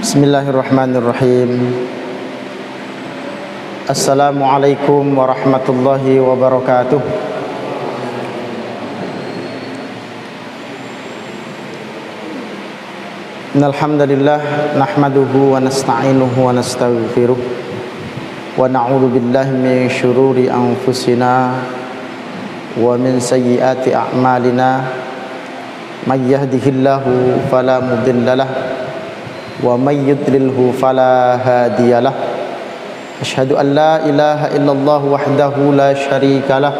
Bismillahirrahmanirrahim. Assalamualaikum warahmatullahi wabarakatuh. Innal hamdalillah nahmaduhu wa nasta'inuhu wa nastaghfiruh wa na'udzu billahi min syururi anfusina wa min sayyiati a'malina. May yahdihillahu fala mudhillalah wa may yudlilhu fala hadiyalah. Asyhadu an la ilaha illallah wahdahu la syarikalah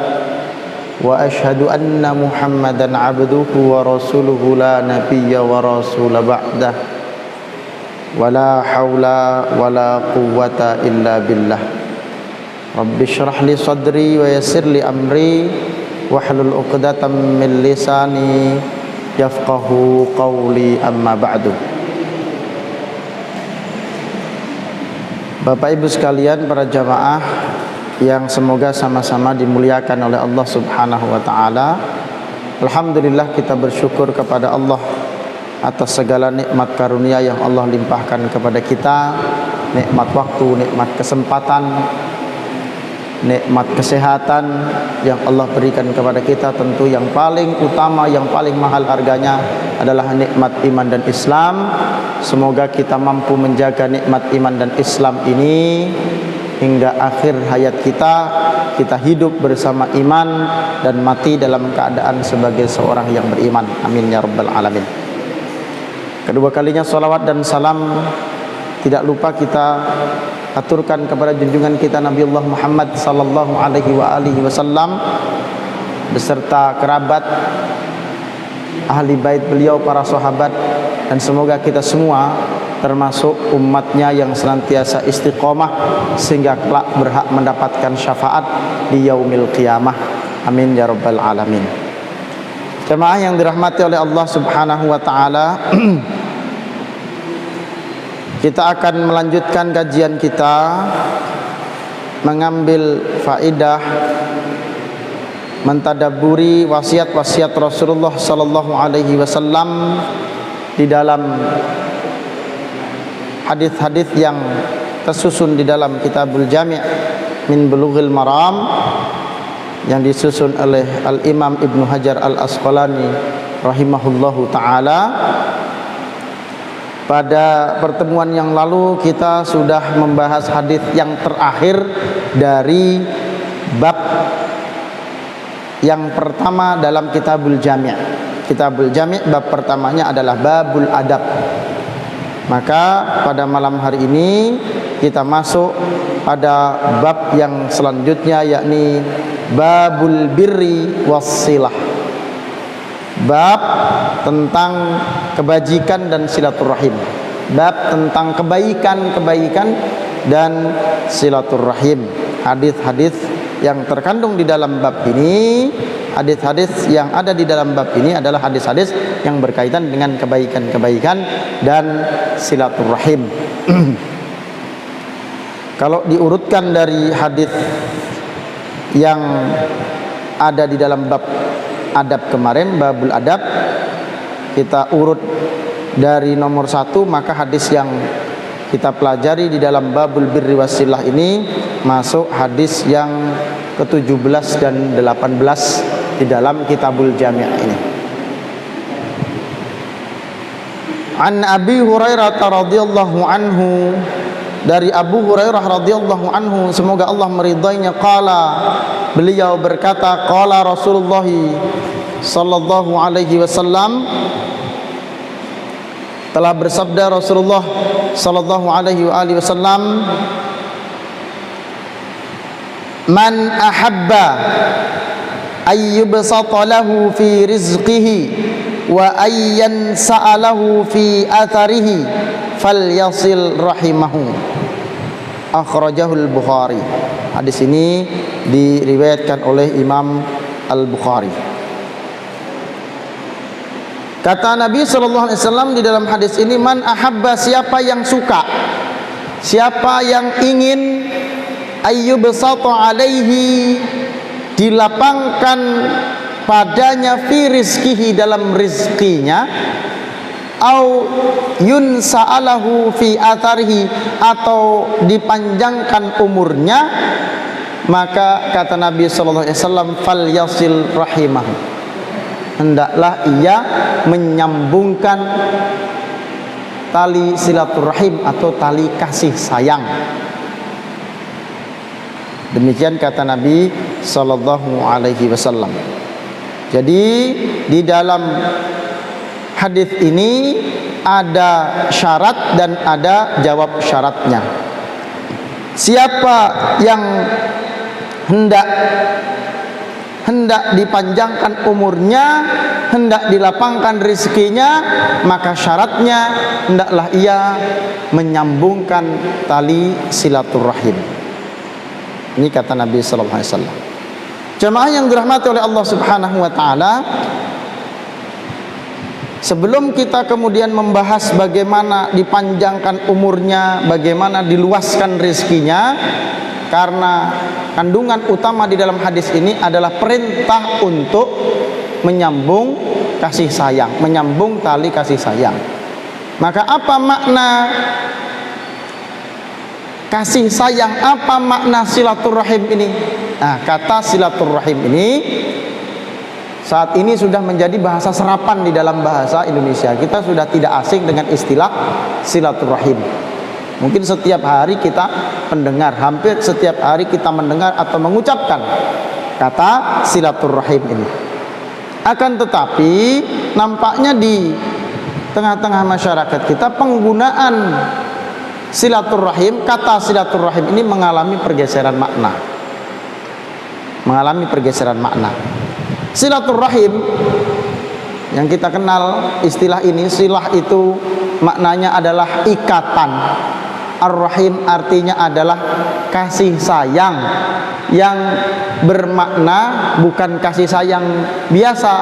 wa asyhadu anna Muhammadan abduhu wa rasuluhu la nabiyya wa rasula ba'dah. Wa la haula wa la quwwata illa billah. Rabbi shrah li sadri wa yassir li amri wahlul 'uqdatam min lisani yafqahu qawli, amma ba'du. Bapak Ibu sekalian, para jamaah yang semoga sama-sama dimuliakan oleh Allah Subhanahu wa taala. Alhamdulillah, kita bersyukur kepada Allah atas segala nikmat karunia yang Allah limpahkan kepada kita. Nikmat waktu, nikmat kesempatan, nikmat kesehatan yang Allah berikan kepada kita. Tentu yang paling utama, yang paling mahal harganya adalah nikmat iman dan Islam. Semoga kita mampu menjaga nikmat iman dan Islam ini hingga akhir hayat kita. Kita hidup bersama iman dan mati dalam keadaan sebagai seorang yang beriman. Amin ya rabbal alamin. Kedua kalinya salawat dan salam tidak lupa kita aturkan kepada junjungan kita Nabiullah Muhammad sallallahu alaihi wasallam beserta kerabat, ahli bait beliau, para sahabat, dan semoga kita semua termasuk umatnya yang senantiasa istiqomah sehingga kelak berhak mendapatkan syafaat di yaumil qiyamah. Amin ya rabbal alamin. Jemaah yang dirahmati oleh Allah Subhanahu wa taala, kita akan melanjutkan kajian kita, mengambil faidah, mentadabburi wasiat-wasiat Rasulullah sallallahu alaihi wasallam di dalam hadis-hadis yang tersusun di dalam Kitabul Jami' min Bulughil Maram yang disusun oleh Al-Imam Ibnu Hajar Al-Asqalani rahimahullahu taala. Pada pertemuan yang lalu kita sudah membahas hadis yang terakhir dari bab yang pertama dalam Kitabul Jami'. Kitabul Jami' bab pertamanya adalah babul adab. Maka pada malam hari ini kita masuk pada bab yang selanjutnya, yakni babul birri wassilah. Bab tentang kebajikan dan silaturahim. Bab tentang kebaikan-kebaikan dan silaturahim. Hadis-hadis yang terkandung di dalam bab ini, hadis-hadis yang ada di dalam bab ini adalah hadis-hadis yang berkaitan dengan kebaikan-kebaikan dan silaturahim. Kalau diurutkan dari hadis yang ada di dalam bab adab kemarin, babul adab, kita urut dari nomor 1, maka hadis yang kita pelajari di dalam babul birri wasilah ini masuk hadis yang ke-17 dan 18 di dalam Kitabul Jami' ini. An Abi Hurairah radhiyallahu anhu, dari Abu Hurairah radhiyallahu anhu, semoga Allah meridainya, qala, beliau berkata, qala Rasulullah sallallahu alaihi wasallam, telah bersabda Rasulullah sallallahu alaihi wasallam, man ahabba ayyubsata lahu fi rizqihi wa ayyan sa'alahu fi atharihi falyasil rahimahu. Akhrajahul Bukhari. Hadis ini diriwayatkan oleh Imam Al-Bukhari. Kata Nabi sallallahu alaihi wasallam di dalam hadis ini, man ahabba, siapa yang suka, siapa yang ingin, ayyubsata alaihi, dilapangkan padanya, fi rizkihi, dalam rizkinya, au yunsa'alahu fi atharihi, atau dipanjangkan umurnya, maka kata Nabi sallallahu alaihi wasallam fal yasil rahimah, hendaklah ia menyambungkan tali silaturahim atau tali kasih sayang. Demikian kata Nabi sallallahu alaihi wasallam. Jadi di dalam hadis ini ada syarat dan ada jawab syaratnya. Siapa yang hendak dipanjangkan umurnya, hendak dilapangkan rezekinya, maka syaratnya hendaklah ia menyambungkan tali silaturahim. Ini kata Nabi sallallahu alaihi wasallam. Jemaah yang dirahmati oleh Allah Subhanahu wa taala, sebelum kita kemudian membahas bagaimana dipanjangkan umurnya, bagaimana diluaskan rezekinya, karena kandungan utama di dalam hadis ini adalah perintah untuk menyambung kasih sayang, menyambung tali kasih sayang. Maka apa makna kasih sayang, apa makna silaturahim ini? Nah, kata silaturahim ini saat ini sudah menjadi bahasa serapan di dalam bahasa Indonesia. Kita sudah tidak asing dengan istilah silaturahim. Mungkin setiap hari kita mendengar, hampir setiap hari kita mendengar atau mengucapkan kata silaturahim ini. Akan tetapi nampaknya di tengah-tengah masyarakat kita penggunaan silaturahim, kata silaturahim ini mengalami pergeseran makna. Mengalami pergeseran makna. Silaturahim yang kita kenal istilah ini, silah itu maknanya adalah ikatan. Ar-Rahim artinya adalah kasih sayang yang bermakna bukan kasih sayang biasa,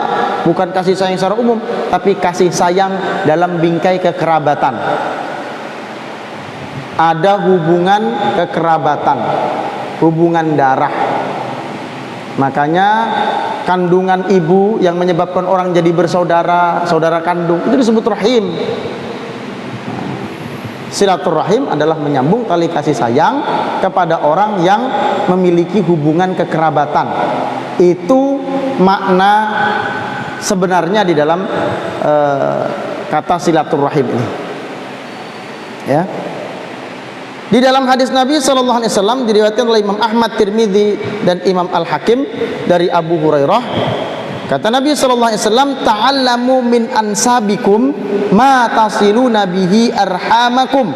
bukan kasih sayang secara umum, tapi kasih sayang dalam bingkai kekerabatan. Ada hubungan kekerabatan, hubungan darah. Makanya kandungan ibu yang menyebabkan orang jadi bersaudara, saudara kandung, itu disebut rahim. Silaturahim adalah menyambung tali kasih sayang kepada orang yang memiliki hubungan kekerabatan. Itu makna sebenarnya di dalam kata silaturahim ini. Ya. Di dalam hadis Nabi sallallahu alaihi wasallam diriwayatkan oleh Imam Ahmad, Tirmidzi dan Imam Al-Hakim dari Abu Hurairah, kata Nabi sallallahu alaihi wasallam, ta'allamu min ansabikum ma tasiluna bihi arhamakum.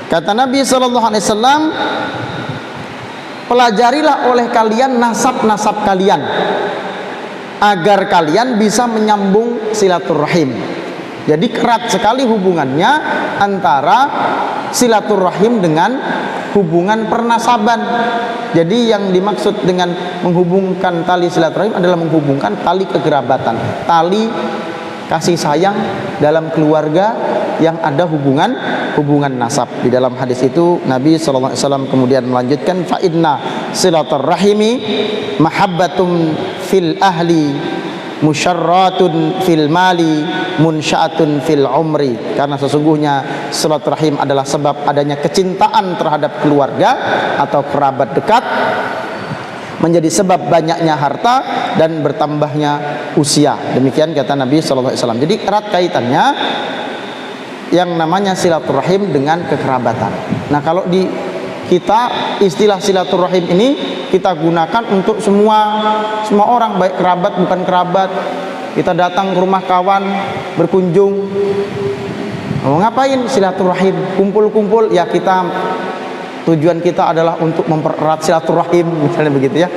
Kata Nabi sallallahu alaihi wasallam, pelajarilah oleh kalian nasab-nasab kalian agar kalian bisa menyambung silaturahim. Jadi erat sekali hubungannya antara silaturahim dengan hubungan pernasaban. Jadi yang dimaksud dengan menghubungkan tali silaturahim adalah menghubungkan tali kekerabatan, tali kasih sayang dalam keluarga yang ada hubungan nasab. Di dalam hadis itu Nabi sallallahu alaihi wasallam kemudian melanjutkan, fa inna silaturahimi mahabbatum fil ahli musyarratun fil mali munsya'atun fil umri. Karena sesungguhnya silaturahim adalah sebab adanya kecintaan terhadap keluarga atau kerabat dekat, menjadi sebab banyaknya harta dan bertambahnya usia. Demikian kata Nabi sallallahu alaihi wasallam. Jadi erat kaitannya yang namanya silaturahim dengan kekerabatan. Nah, kalau di kita istilah silaturahim ini kita gunakan untuk semua orang, baik kerabat bukan kerabat. Kita datang ke rumah kawan, berkunjung, mau ngapain? Silaturahim, kumpul-kumpul. Ya, kita tujuan kita adalah untuk mempererat silaturahim, misalnya begitu ya.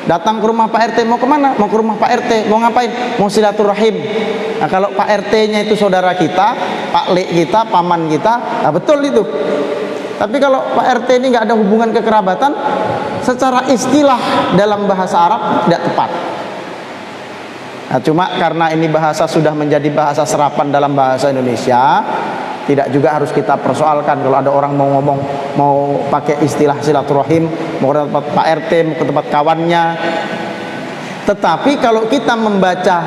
Datang ke rumah Pak RT, mau kemana? Mau ke rumah Pak RT, mau ngapain? Mau silaturahim. Nah, kalau Pak RT-nya itu saudara kita, Pak Lek kita, paman kita, nah betul itu. Tapi kalau Pak RT ini nggak ada hubungan kekerabatan, secara istilah dalam bahasa Arab tidak tepat. Nah, cuma karena ini bahasa sudah menjadi bahasa serapan dalam bahasa Indonesia, tidak juga harus kita persoalkan. Kalau ada orang mau ngomong, mau pakai istilah silaturahim, mau ke tempat Pak RT, mau ke tempat kawannya, Tetapi kalau kita membaca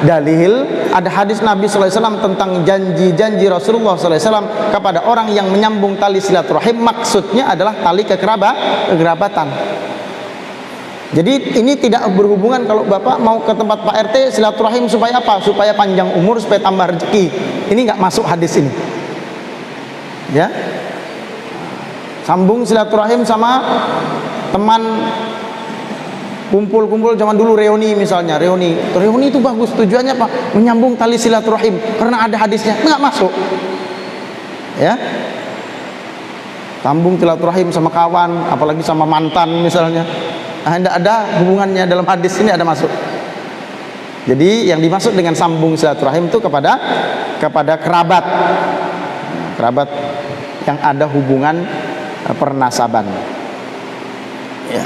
dalil, ada hadis Nabi SAW tentang janji-janji Rasulullah SAW kepada orang yang menyambung tali silaturahim, maksudnya adalah tali kekerabatan. Jadi ini tidak berhubungan kalau Bapak mau ke tempat Pak RT silaturahim supaya apa? Supaya panjang umur, supaya tambah rezeki. Ini nggak masuk hadis ini. Ya, sambung silaturahim sama teman. Kumpul-kumpul zaman dulu reuni misalnya, reuni itu bagus, tujuannya apa? Menyambung tali silaturahim karena ada hadisnya, nggak masuk. Ya, sambung silaturahim sama kawan, apalagi sama mantan misalnya, tidak ada hubungannya dalam hadis ini ada masuk. Jadi yang dimaksud dengan sambung silaturahim itu kepada kerabat yang ada hubungan pernasaban. Ya.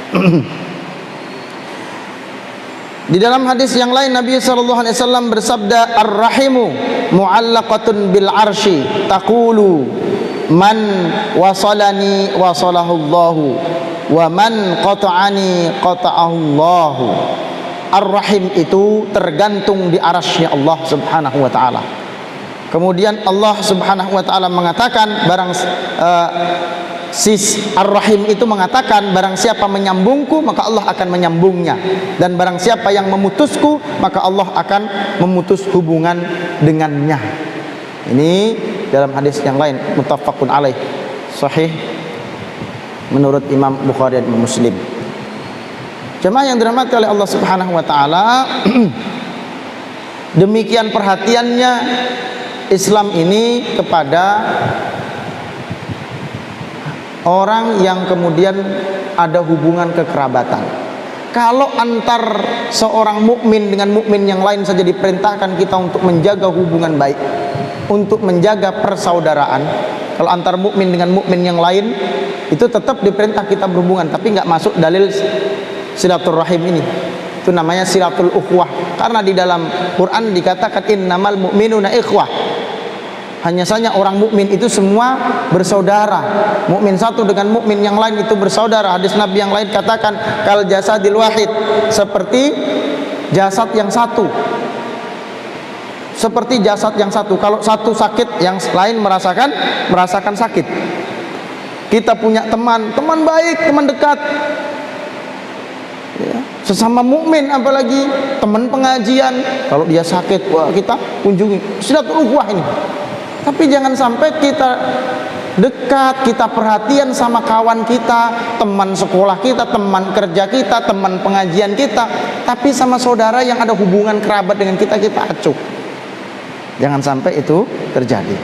Di dalam hadis yang lain Nabi SAW bersabda, ar-rahimu mu'allaqatun bil arsy taqulu man wasalani wasalahullahu wa man qata'ani qata'ahullahu. Ar-rahim itu tergantung di arasy-Nya Allah Subhanahu wa taala. Kemudian Allah Subhanahu wa taala mengatakan, Ar-Rahim itu mengatakan, barang siapa menyambungku maka Allah akan menyambungnya, dan barang siapa yang memutusku maka Allah akan memutus hubungan dengannya. Ini dalam hadis yang lain, muttafaqun alaih, sahih menurut Imam Bukhari dan Muslim. Jemaah yang dirahmati oleh Allah Subhanahu wa taala, demikian perhatiannya Islam ini kepada orang yang kemudian ada hubungan kekerabatan. Kalau antar seorang mukmin dengan mukmin yang lain saja diperintahkan kita untuk menjaga hubungan baik, untuk menjaga persaudaraan. Kalau antar mukmin dengan mukmin yang lain itu tetap diperintah kita berhubungan, tapi nggak masuk dalil silaturahim ini. Itu namanya silatul ukhwah. Karena di dalam Quran dikatakan innamal mu'minuna ikhwah. Hanya saja orang mukmin itu semua bersaudara. Mukmin satu dengan mukmin yang lain itu bersaudara. Hadis Nabi yang lain katakan kal jasadil wahid, seperti jasad yang satu. Seperti jasad yang satu. Kalau satu sakit, yang lain merasakan sakit. Kita punya teman baik, teman dekat. Ya, sesama mukmin, apalagi teman pengajian. Kalau dia sakit, wah kita kunjungi. Silatul ukhwah ini. Tapi jangan sampai kita dekat, kita perhatian sama kawan kita, teman sekolah kita, teman kerja kita, teman pengajian kita, tapi sama saudara yang ada hubungan kerabat dengan kita acuh. Jangan sampai itu terjadi.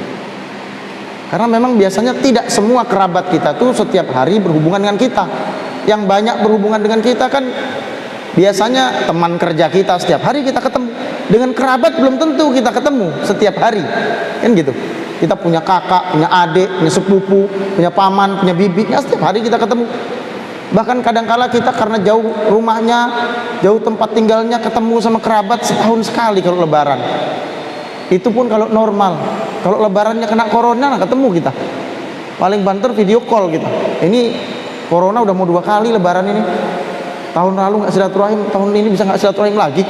Karena memang biasanya tidak semua kerabat kita tuh setiap hari berhubungan dengan kita. Yang banyak berhubungan dengan kita kan biasanya teman kerja kita, setiap hari kita ketemu. Dengan kerabat belum tentu kita ketemu setiap hari, kan gitu. Kita punya kakak, punya adik, punya sepupu, punya paman, punya bibi, ya setiap hari kita ketemu. Bahkan kadangkala kita karena jauh rumahnya, jauh tempat tinggalnya, ketemu sama kerabat setahun sekali kalau lebaran. Itu pun kalau normal. Kalau lebarannya kena corona, nah ketemu kita. Paling banter video call kita. Ini corona udah mau 2 kali lebaran ini. Tahun lalu nggak silaturahim, tahun ini bisa nggak silaturahim lagi.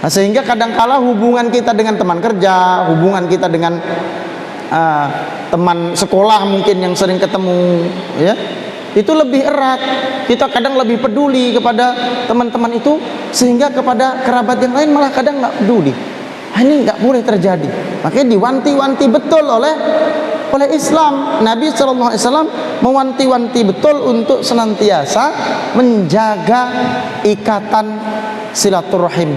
Nah, sehingga kadangkala hubungan kita dengan teman kerja, hubungan kita dengan teman sekolah mungkin yang sering ketemu, ya, itu lebih erat. Kita kadang lebih peduli kepada teman-teman itu, sehingga kepada kerabat yang lain malah kadang nggak peduli. Nah, ini nggak boleh terjadi. Makanya diwanti-wanti betul oleh Islam. Nabi SAW mewanti-wanti betul untuk senantiasa menjaga ikatan silaturahim,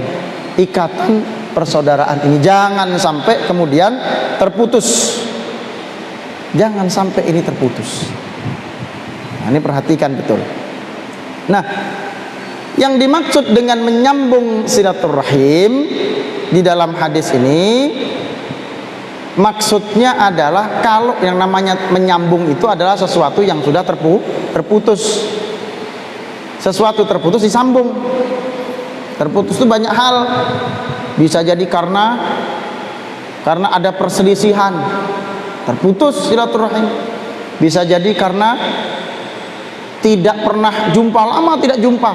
ikatan persaudaraan ini jangan sampai kemudian terputus. Jangan sampai ini terputus. Nah, ini perhatikan betul. Nah, yang dimaksud dengan menyambung silaturahim di dalam hadis ini maksudnya adalah kalau yang namanya menyambung itu adalah sesuatu yang sudah terputus. Sesuatu terputus disambung. Terputus itu banyak hal. Bisa jadi karena ada perselisihan, terputus silaturahim. Bisa jadi karena tidak pernah jumpa, lama tidak jumpa,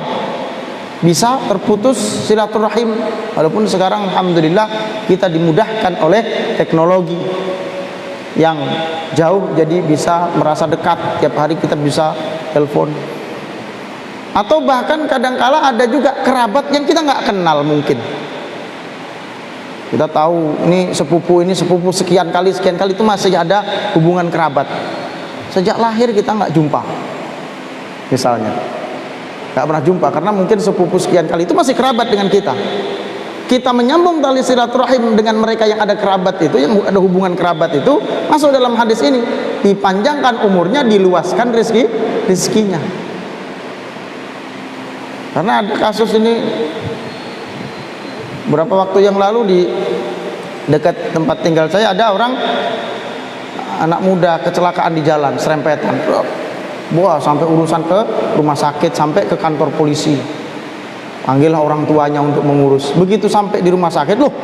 bisa terputus silaturahim. Walaupun sekarang alhamdulillah kita dimudahkan oleh teknologi yang jauh, jadi bisa merasa dekat, tiap hari kita bisa telepon. Atau bahkan kadangkala ada juga kerabat yang kita nggak kenal, mungkin kita tahu ini sepupu sekian kali itu masih ada hubungan kerabat. Sejak lahir kita nggak jumpa, misalnya nggak pernah jumpa, karena mungkin sepupu sekian kali itu masih kerabat dengan kita. Kita menyambung tali silaturahim dengan mereka yang ada kerabat itu, yang ada hubungan kerabat itu, masuk dalam hadis ini, dipanjangkan umurnya, diluaskan rezekinya. Karena ada kasus ini beberapa waktu yang lalu di dekat tempat tinggal saya, ada orang, anak muda kecelakaan di jalan, serempetan, wah, sampai urusan ke rumah sakit, sampai ke kantor polisi, panggillah orang tuanya untuk mengurus. Begitu sampai di rumah sakit, loh,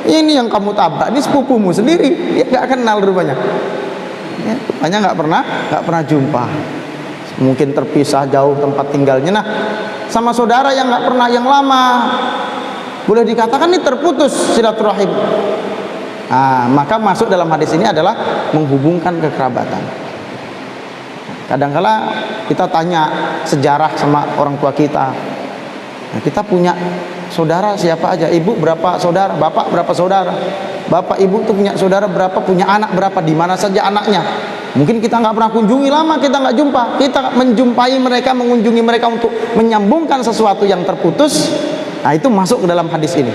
ini yang kamu tabrak, ini sepupumu sendiri, dia nggak kenal rupanya, ya, rupanya nggak pernah jumpa, mungkin terpisah jauh tempat tinggalnya. Nah, sama saudara yang nggak pernah, yang lama, boleh dikatakan ini terputus silaturahim. Nah, maka masuk dalam hadis ini adalah menghubungkan kekerabatan. Kadangkala kita tanya sejarah sama orang tua kita. Nah, kita punya saudara siapa aja, ibu berapa saudara, bapak berapa saudara, bapak ibu tuh punya saudara berapa, punya anak berapa, di mana saja anaknya. Mungkin kita nggak pernah kunjungi, lama kita nggak jumpa, kita menjumpai mereka, mengunjungi mereka untuk menyambungkan sesuatu yang terputus. Nah, itu masuk ke dalam hadis ini.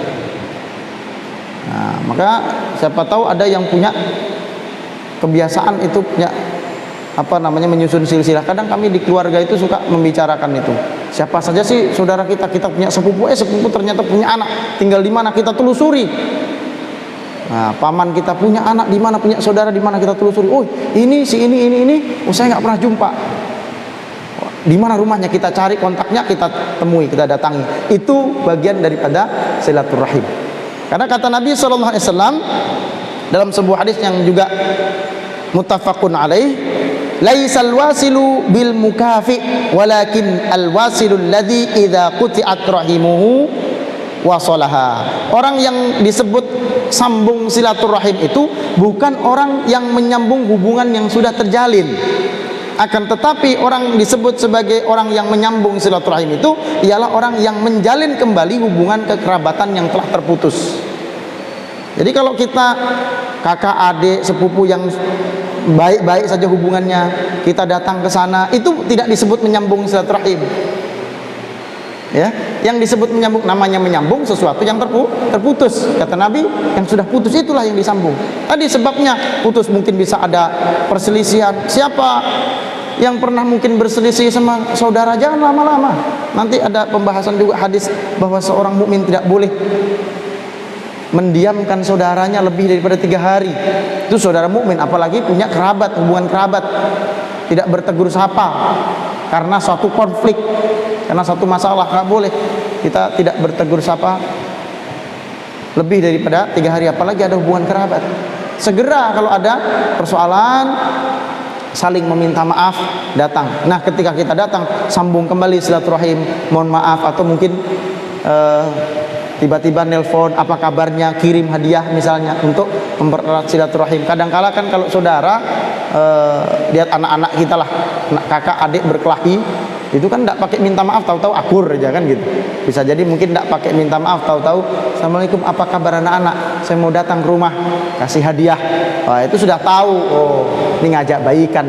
Nah, maka siapa tahu ada yang punya kebiasaan itu, punya menyusun silsilah. Kadang kami di keluarga itu suka membicarakan itu. Siapa saja sih saudara kita punya sepupu, sepupu ternyata punya anak, tinggal di mana, kita telusuri. Nah, paman kita punya anak di mana, punya saudara di mana, kita telusuri. Oh, ini si ini, oh, saya nggak pernah jumpa. Di mana rumahnya, kita cari kontaknya, kita temui, kita datangi. Itu bagian daripada silaturahim. Karena kata Nabi SAW dalam sebuah hadis yang juga muttafaqun alaih, laisal wasilu bil mukafi walakin al wasilu alladhi idza quti'at rahimuhu wasalaha. Orang yang disebut sambung silaturahim itu bukan orang yang menyambung hubungan yang sudah terjalin. Akan tetapi orang disebut sebagai orang yang menyambung silaturahim itu ialah orang yang menjalin kembali hubungan kekerabatan yang telah terputus. Jadi kalau kita kakak, adik, sepupu yang baik-baik saja hubungannya, kita datang ke sana, itu tidak disebut menyambung silaturahim. Ya, yang disebut menyambung, namanya menyambung sesuatu yang terputus. Kata Nabi, yang sudah putus itulah yang disambung. Tadi sebabnya putus mungkin bisa ada perselisihan. Siapa yang pernah mungkin berselisih sama saudara, jangan lama-lama. Nanti ada pembahasan juga hadis bahwa seorang mukmin tidak boleh mendiamkan saudaranya lebih daripada 3 hari. Itu saudara mukmin, apalagi punya kerabat, hubungan kerabat. Tidak bertegur sapa karena suatu konflik, karena satu masalah, nggak boleh kita tidak bertegur sapa lebih daripada 3 hari, apalagi ada hubungan kerabat. Segera kalau ada persoalan, saling meminta maaf, datang. Nah, ketika kita datang, sambung kembali silaturahim, mohon maaf, atau mungkin tiba-tiba nelpon, apa kabarnya, kirim hadiah misalnya untuk mempererat silaturahim. Kadang-kala kan kalau saudara lihat anak-anak kita lah, kakak adik berkelahi, itu kan tidak pakai minta maaf, tahu-tahu akur aja kan gitu. Bisa jadi mungkin tidak pakai minta maaf, tahu-tahu assalamualaikum, apa kabar anak-anak, saya mau datang ke rumah, kasih hadiah. Wah, itu sudah tahu, oh ini ngajak baikan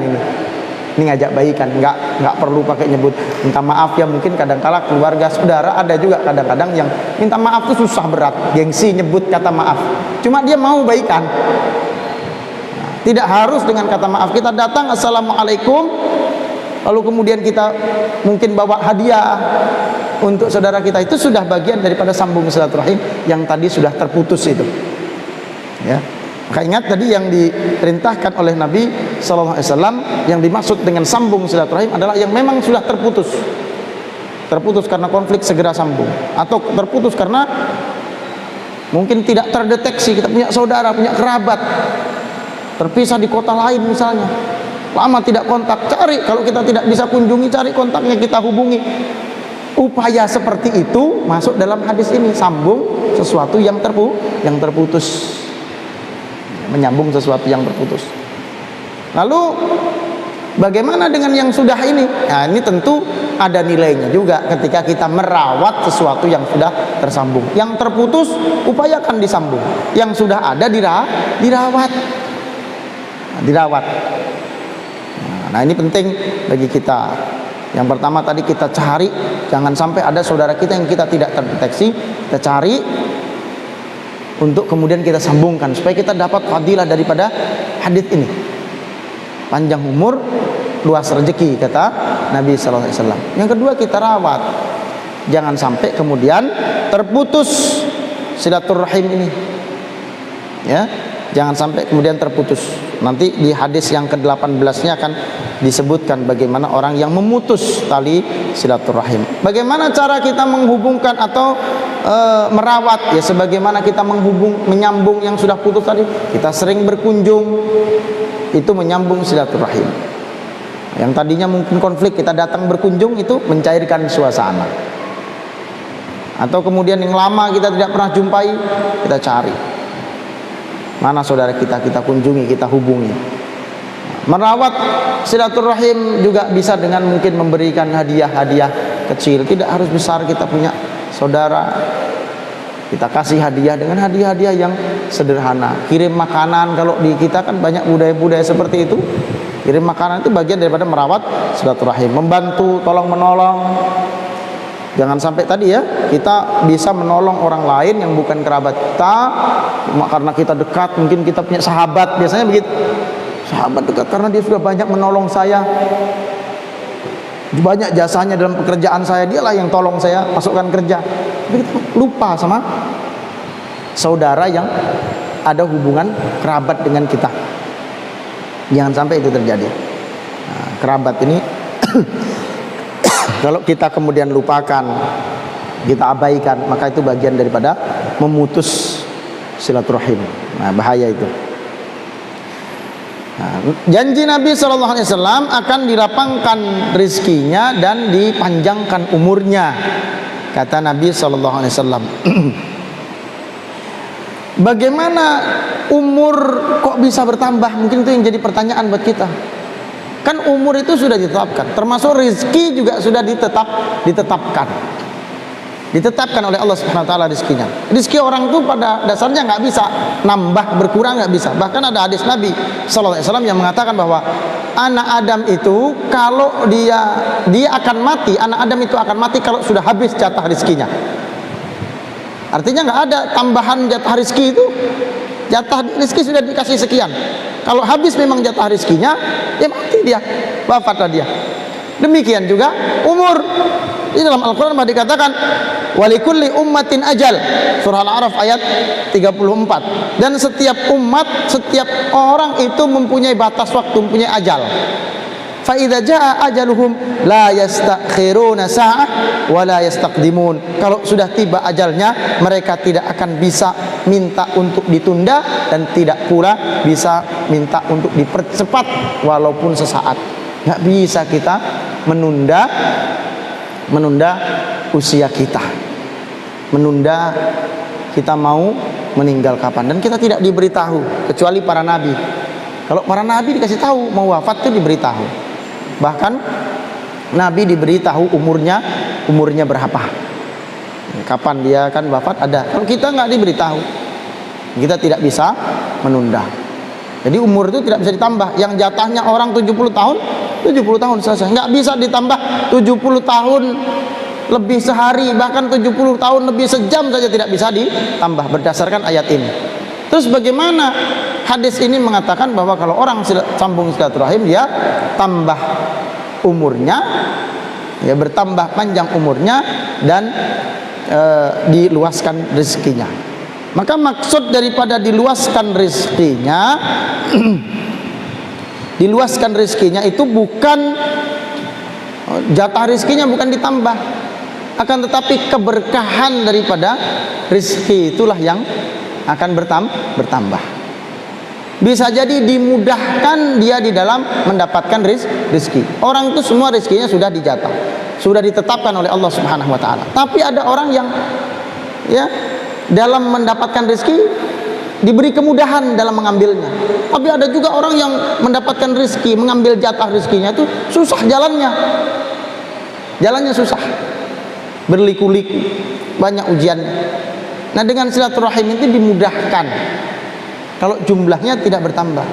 ini ngajak baikan, nggak perlu pakai nyebut minta maaf. Ya mungkin kadang-kala keluarga saudara ada juga kadang-kadang yang minta maaf itu susah, berat, gengsi nyebut kata maaf, cuma dia mau baikan. Nah, tidak harus dengan kata maaf. Kita datang assalamualaikum, lalu kemudian kita mungkin bawa hadiah untuk saudara kita, itu sudah bagian daripada sambung silaturahim yang tadi sudah terputus itu. Ya, maka ingat tadi yang diperintahkan oleh Nabi SAW, yang dimaksud dengan sambung silaturahim adalah yang memang sudah terputus. Terputus karena konflik, segera sambung. Atau terputus karena mungkin tidak terdeteksi, kita punya saudara, punya kerabat terpisah di kota lain misalnya, lama tidak kontak, cari. Kalau kita tidak bisa kunjungi, cari kontaknya, kita hubungi. upaya seperti itu masuk dalam hadis ini, sambung sesuatu yang terputus, menyambung sesuatu yang terputus. Lalu bagaimana dengan yang sudah ini? Nah, ini tentu ada nilainya juga ketika kita merawat sesuatu yang sudah tersambung. Yang terputus upayakan disambung, yang sudah ada dirawat. Nah, ini penting bagi kita. Yang pertama tadi kita cari, jangan sampai ada saudara kita yang kita tidak terdeteksi, kita cari untuk kemudian kita sambungkan supaya kita dapat fadilah daripada hadis ini. Panjang umur, luas rezeki, kata Nabi sallallahu alaihi wasallam. Yang kedua, kita rawat. Jangan sampai kemudian terputus silaturahim ini. Ya, jangan sampai kemudian terputus. Nanti di hadis yang ke-18-nya akan disebutkan bagaimana orang yang memutus tali silaturahim. Bagaimana cara kita menghubungkan atau merawat, ya sebagaimana kita menyambung yang sudah putus tadi. Kita sering berkunjung, itu menyambung silaturahim. Yang tadinya mungkin konflik, kita datang berkunjung, itu mencairkan suasana. Atau kemudian yang lama kita tidak pernah jumpai, kita cari mana saudara kita kunjungi, kita hubungi. Merawat silaturahim juga bisa dengan mungkin memberikan hadiah-hadiah kecil. Tidak harus besar. Kita punya saudara, kita kasih hadiah dengan hadiah-hadiah yang sederhana. Kirim makanan, kalau di kita kan banyak budaya-budaya seperti itu. Kirim makanan itu bagian daripada merawat silaturahim. Membantu, tolong menolong. Jangan sampai tadi ya, kita bisa menolong orang lain yang bukan kerabat kita, cuma karena kita dekat, mungkin kita punya sahabat, biasanya begitu. Sahabat dekat karena dia sudah banyak menolong saya, banyak jasanya dalam pekerjaan saya, dialah yang tolong saya masukkan kerja. Tapi kita lupa sama saudara yang ada hubungan kerabat dengan kita. Jangan sampai itu terjadi. Nah, kerabat ini kalau kita kemudian lupakan, kita abaikan, maka itu bagian daripada memutus silaturahim. Nah, bahaya itu. Nah, janji Nabi SAW akan dilapangkan rizkinya dan dipanjangkan umurnya, kata Nabi SAW. Bagaimana umur kok bisa bertambah? Mungkin itu yang jadi pertanyaan buat kita. Kan umur itu sudah ditetapkan, termasuk rizki juga sudah ditetapkan oleh Allah Subhanahu Wa Taala rizkinya. Rizki orang itu pada dasarnya nggak bisa nambah berkurang, nggak bisa. Bahkan ada hadis Nabi Sallallahu Alaihi Wasallam yang mengatakan bahwa anak Adam itu kalau dia akan mati, anak Adam itu akan mati kalau sudah habis jatah rizkinya. Artinya nggak ada tambahan jatah rizki itu. Jatah rizki sudah dikasih sekian. Kalau habis memang jatah rizkinya, ya mati dia, wafatlah dia. Demikian juga umur. Di dalam Al-Quran dikatakan walikulli ummatin ajal, surah Al-A'raf ayat 34. Dan setiap umat, setiap orang itu mempunyai batas waktu, mempunyai ajal. Fa idza jaa ajaluhum la yastakhiruna sa'ah wa la yastaqdimun. Kalau sudah tiba ajalnya, mereka tidak akan bisa minta untuk ditunda dan tidak pula bisa minta untuk dipercepat walaupun sesaat. Nggak bisa kita menunda usia kita, menunda kita mau meninggal kapan, dan kita tidak diberitahu kecuali para nabi. Kalau para nabi dikasih tahu mau wafat itu diberitahu. Bahkan Nabi diberitahu umurnya berapa, kapan dia akan wafat ada. Kalau kita nggak diberitahu, kita tidak bisa menunda. Jadi umur itu tidak bisa ditambah. Yang jatahnya orang 70 tahun selesai. Nggak bisa ditambah 70 tahun lebih sehari, bahkan 70 tahun lebih sejam saja tidak bisa ditambah berdasarkan ayat ini. Terus bagaimana hadis ini mengatakan bahwa kalau orang sambung silaturahim, dia tambah umurnya, ya bertambah panjang umurnya dan diluaskan rezekinya. Maka maksud daripada diluaskan rezekinya diluaskan rezekinya itu bukan jatah rezekinya bukan ditambah, akan tetapi keberkahan daripada rezeki itulah yang akan bertambah. Bisa jadi dimudahkan dia di dalam mendapatkan rezeki. Orang itu semua rezekinya sudah dijatah, sudah ditetapkan oleh Allah Subhanahu wa taala. Tapi ada orang yang ya dalam mendapatkan rezeki diberi kemudahan dalam mengambilnya. Tapi ada juga orang yang mendapatkan rezeki, mengambil jatah rezekinya itu susah jalannya. Jalannya susah. Berliku-liku, banyak ujiannya. Nah, dengan silaturahim itu dimudahkan kalau jumlahnya tidak bertambah.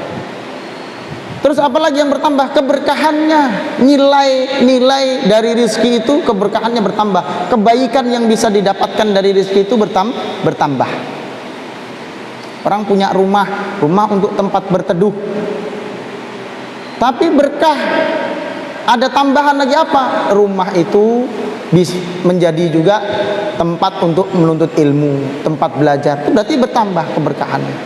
Terus apalagi yang bertambah? Keberkahannya. Nilai dari rezeki itu keberkahannya bertambah. Kebaikan yang bisa didapatkan dari rezeki itu bertambah. Orang punya rumah untuk tempat berteduh, tapi berkah. Ada tambahan lagi apa? Rumah itu bisa menjadi juga tempat untuk menuntut ilmu, tempat belajar. Itu berarti bertambah keberkahannya.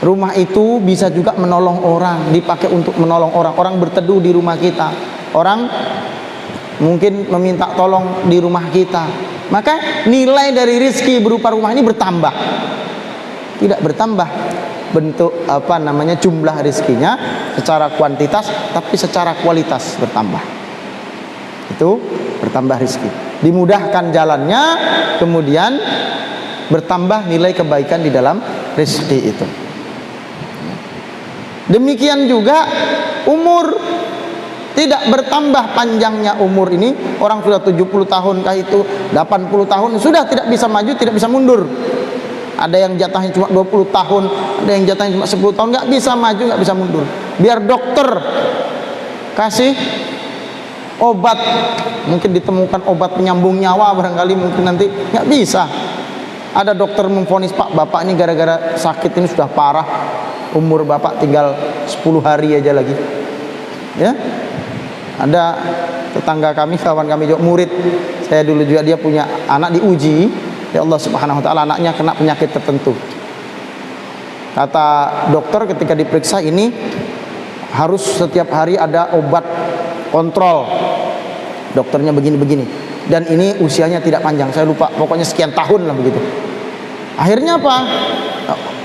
Rumah itu bisa juga menolong orang, dipakai untuk menolong orang. Orang berteduh di rumah kita, orang mungkin meminta tolong di rumah kita, maka nilai dari rezeki berupa rumah ini bertambah. Tidak bertambah bentuk jumlah rezekinya secara kuantitas, tapi secara kualitas bertambah. Itu bertambah rezeki, dimudahkan jalannya, kemudian bertambah nilai kebaikan di dalam rezeki itu. Demikian juga umur, tidak bertambah panjangnya umur ini. Orang sudah 70 tahun kah itu 80 tahun sudah tidak bisa maju, tidak bisa mundur. Ada yang jatahnya cuma 20 tahun, ada yang jatahnya cuma 10 tahun, nggak bisa maju, nggak bisa mundur. Biar dokter kasih obat, mungkin ditemukan obat penyambung nyawa barangkali, mungkin nanti nggak bisa. Ada dokter memvonis, Pak, bapak ini gara-gara sakit ini sudah parah, umur bapak tinggal 10 hari aja lagi. Ya, ada tetangga kami, kawan kami juga, murid saya dulu juga, dia punya anak diuji ya Allah Subhanahu wa taala, anaknya kena penyakit tertentu. Kata dokter ketika diperiksa, ini harus setiap hari ada obat kontrol. Dokternya begini-begini. Dan ini usianya tidak panjang, saya lupa, pokoknya sekian tahun lah begitu. Akhirnya apa?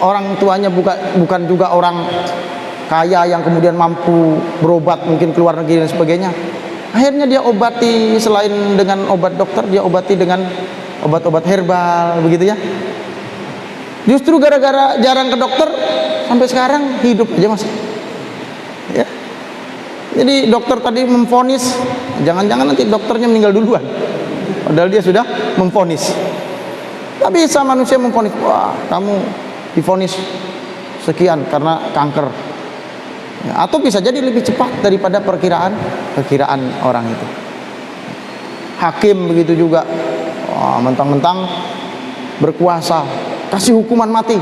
Orang tuanya bukan juga orang kaya yang kemudian mampu berobat mungkin ke luar negeri dan sebagainya. Akhirnya dia obati, selain dengan obat dokter, dia obati dengan obat-obat herbal begitu ya. Justru gara-gara jarang ke dokter sampai sekarang hidup aja masih. Ya. Jadi dokter tadi memvonis, jangan-jangan nanti dokternya meninggal duluan, padahal dia sudah memvonis. Tak bisa manusia memvonis, wah kamu divonis sekian karena kanker. Ya, atau bisa jadi lebih cepat daripada perkiraan orang itu. Hakim begitu juga. Mentang-mentang berkuasa kasih hukuman mati,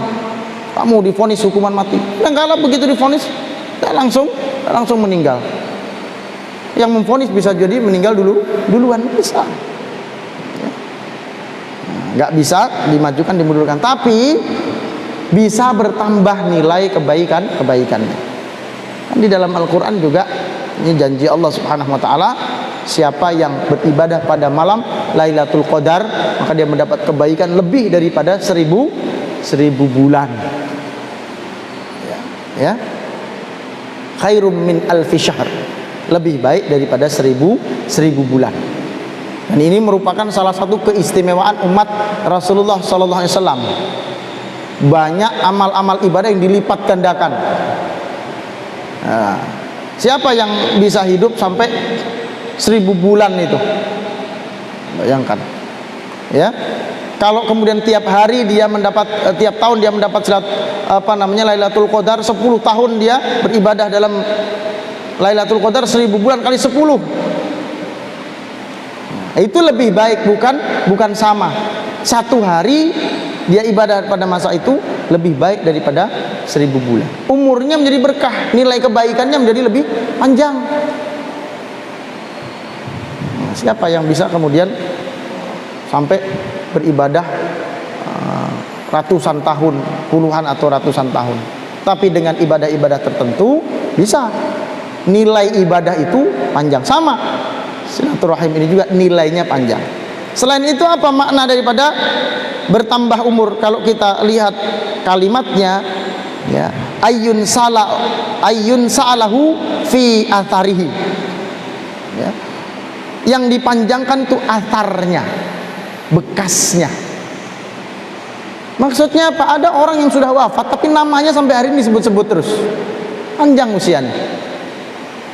kamu divonis hukuman mati. Dan kalau begitu divonis, tak langsung meninggal. Yang memvonis bisa jadi meninggal duluan, bisa. Nggak bisa dimajukan, dimundurkan, tapi bisa bertambah nilai kebaikannya. Dan di dalam Al-Quran juga ini janji Allah Subhanahu wa taala, siapa yang beribadah pada malam Lailatul Qadar, maka dia mendapat kebaikan lebih daripada 1000 bulan. Ya. Khairum min alfi syahr, lebih baik daripada 1000 bulan. Dan ini merupakan salah satu keistimewaan umat Rasulullah sallallahu alaihi wasallam. Banyak amal-amal ibadah yang dilipat gandakan. Nah, siapa yang bisa hidup sampai 1000 bulan itu? Bayangkan. Ya. Kalau kemudian tiap hari dia mendapat, tiap tahun dia mendapat Lailatul Qadar, 10 tahun dia beribadah dalam Lailatul Qadar, 1000 bulan kali 10. Itu lebih baik, bukan sama. Satu hari dia ibadah pada masa itu lebih baik daripada 1000 bulan. Umurnya menjadi berkah, nilai kebaikannya menjadi lebih panjang. Siapa yang bisa kemudian sampai beribadah ratusan tahun, puluhan atau ratusan tahun, tapi dengan ibadah-ibadah tertentu bisa nilai ibadah itu panjang. Sama silaturahim ini juga nilainya panjang. Selain itu, apa makna daripada bertambah umur? Kalau kita lihat kalimatnya, ya, ayyun sa'alahu fi atharihi, ya. Yang dipanjangkan itu atharnya, bekasnya. Maksudnya apa? Ada orang yang sudah wafat tapi namanya sampai hari ini disebut-sebut terus, panjang usianya,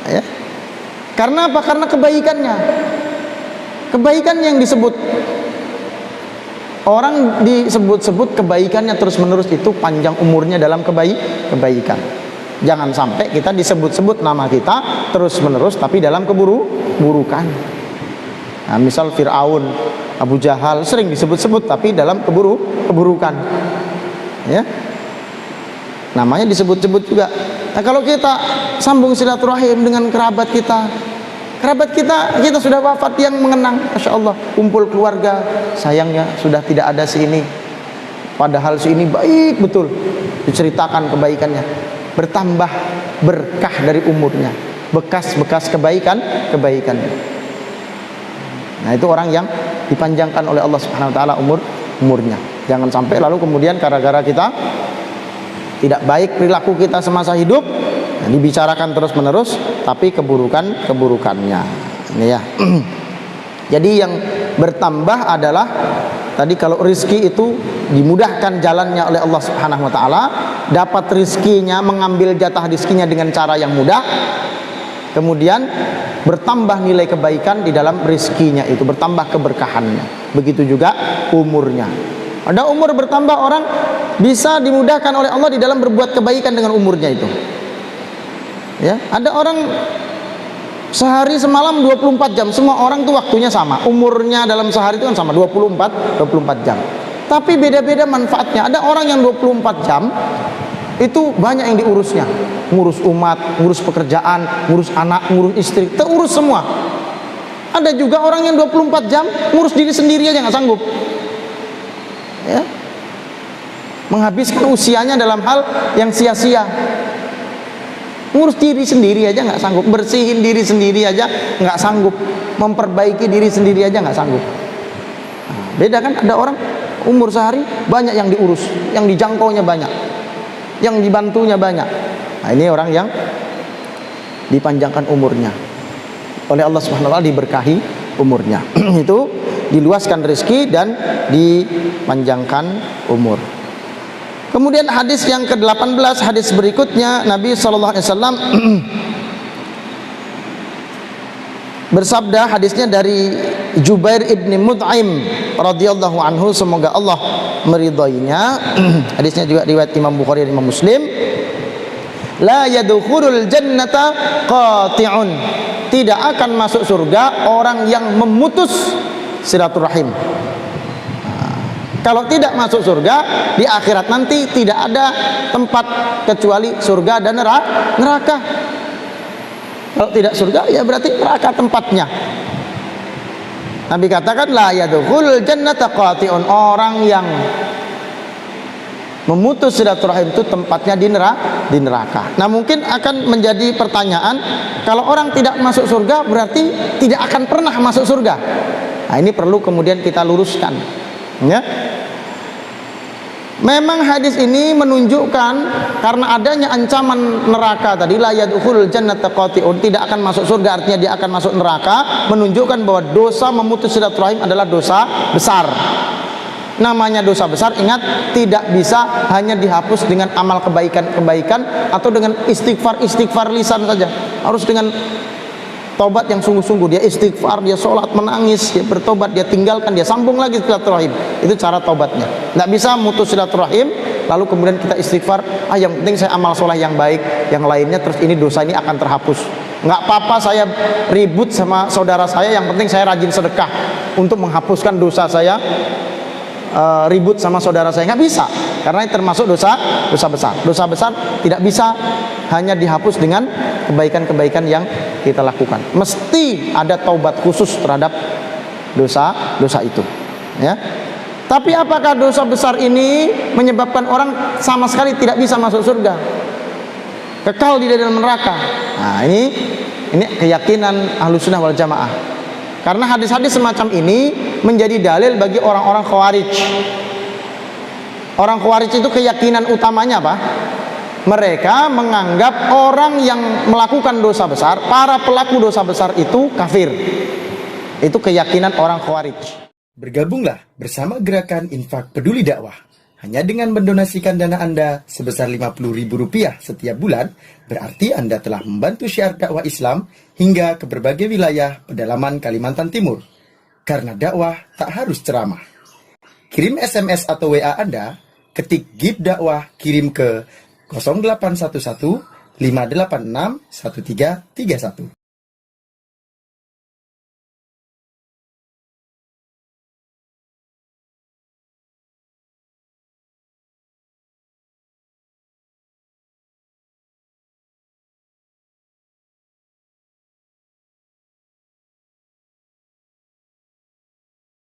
ya. Karena apa? Karena kebaikannya. Kebaikan yang disebut. Orang disebut-sebut kebaikannya terus-menerus, itu panjang umurnya dalam kebaikan. Jangan sampai kita disebut-sebut nama kita terus-menerus tapi dalam keburukan. Nah, misal Fir'aun, Abu Jahal sering disebut-sebut tapi dalam keburukan. Ya. Namanya disebut-sebut juga. Nah, kalau kita sambung silaturahim dengan kerabat kita kita sudah wafat yang mengenang, Masya Allah, kumpul keluarga, sayangnya sudah tidak ada si ini, padahal si ini baik betul, diceritakan kebaikannya, bertambah berkah dari umurnya, bekas-bekas kebaikannya. Nah, itu orang yang dipanjangkan oleh Allah Subhanahu wa taala umurnya. Jangan sampai lalu kemudian gara-gara kita tidak baik perilaku kita semasa hidup, nah, dibicarakan terus-menerus tapi keburukannya. Ini ya. Jadi yang bertambah adalah tadi, kalau rizki itu dimudahkan jalannya oleh Allah Subhanahu wa taala, dapat rizkinya, mengambil jatah rizkinya dengan cara yang mudah. Kemudian bertambah nilai kebaikan di dalam rizkinya itu, bertambah keberkahannya. Begitu juga umurnya. Ada umur bertambah, orang bisa dimudahkan oleh Allah di dalam berbuat kebaikan dengan umurnya itu. Ya, ada orang sehari semalam 24 jam, semua orang tuh waktunya sama. Umurnya dalam sehari itu kan sama, 24 jam. Tapi beda-beda manfaatnya. Ada orang yang 24 jam itu banyak yang diurusnya. Ngurus umat, ngurus pekerjaan, ngurus anak, ngurus istri, terurus semua. Ada juga orang yang 24 jam ngurus diri sendiri aja nggak sanggup. Ya. Menghabiskan usianya dalam hal yang sia-sia. Ngurus diri sendiri aja nggak sanggup, bersihin diri sendiri aja nggak sanggup, memperbaiki diri sendiri aja nggak sanggup. Nah, beda kan, ada orang umur sehari banyak yang diurus, yang dijangkaunya banyak, yang dibantunya banyak. Nah, ini orang yang dipanjangkan umurnya oleh Allah Subhanahu wa taala, diberkahi umurnya. Itu diluaskan rezeki dan dipanjangkan umur. Kemudian hadis yang ke-18, hadis berikutnya, Nabi SAW bersabda, hadisnya dari Jubair ibn Mut'im radhiyallahu anhu, semoga Allah meridhoinya. Hadisnya juga riwayat Imam Bukhari dan Imam Muslim. La yadkhulul jannata qati'un, tidak akan masuk surga orang yang memutus silaturahim. Kalau tidak masuk surga, di akhirat nanti tidak ada tempat kecuali surga dan neraka. Kalau tidak surga, ya berarti neraka tempatnya. Nabi katakan, la yadkhulul jannata qati'un, orang yang memutus silaturahim itu tempatnya di neraka. Nah, mungkin akan menjadi pertanyaan, kalau orang tidak masuk surga berarti tidak akan pernah masuk surga. Nah, ini perlu kemudian kita luruskan, ya. Memang hadis ini menunjukkan karena adanya ancaman neraka tadi, la yadkhulul jannata qati'un, tidak akan masuk surga, artinya dia akan masuk neraka, menunjukkan bahwa dosa memutus silaturahim adalah dosa besar. Namanya dosa besar, ingat, tidak bisa hanya dihapus dengan amal kebaikan-kebaikan atau dengan istighfar lisan saja. Harus dengan tobat yang sungguh-sungguh, dia istighfar, dia sholat, menangis, dia bertobat, dia tinggalkan, dia sambung lagi silaturahim. Itu cara tobatnya. Nggak bisa mutus silaturahim lalu kemudian kita istighfar, yang penting saya amal soleh yang baik, yang lainnya terus ini dosa ini akan terhapus. Nggak apa-apa saya ribut sama saudara saya, yang penting saya rajin sedekah untuk menghapuskan dosa saya. Ribut sama saudara saya, nggak bisa, karena ini termasuk dosa besar. Dosa besar tidak bisa hanya dihapus dengan kebaikan-kebaikan yang kita lakukan. Mesti ada taubat khusus terhadap dosa itu, ya. Tapi apakah dosa besar ini menyebabkan orang sama sekali tidak bisa masuk surga, kekal di dalam neraka? Nah, ini keyakinan Ahlussunnah wal Jamaah. Karena hadis-hadis semacam ini menjadi dalil bagi orang-orang Khawarij. Orang Khawarij itu keyakinan utamanya apa? Mereka menganggap orang yang melakukan dosa besar, para pelaku dosa besar itu kafir. Itu keyakinan orang Khawarij. Bergabunglah bersama gerakan Infak Peduli Dakwah. Hanya dengan mendonasikan dana Anda sebesar Rp50.000 setiap bulan, berarti Anda telah membantu syiar dakwah Islam hingga ke berbagai wilayah pedalaman Kalimantan Timur. Karena dakwah tak harus ceramah. Kirim SMS atau WA Anda, ketik GIP Dakwah, kirim ke 0811 586 1331.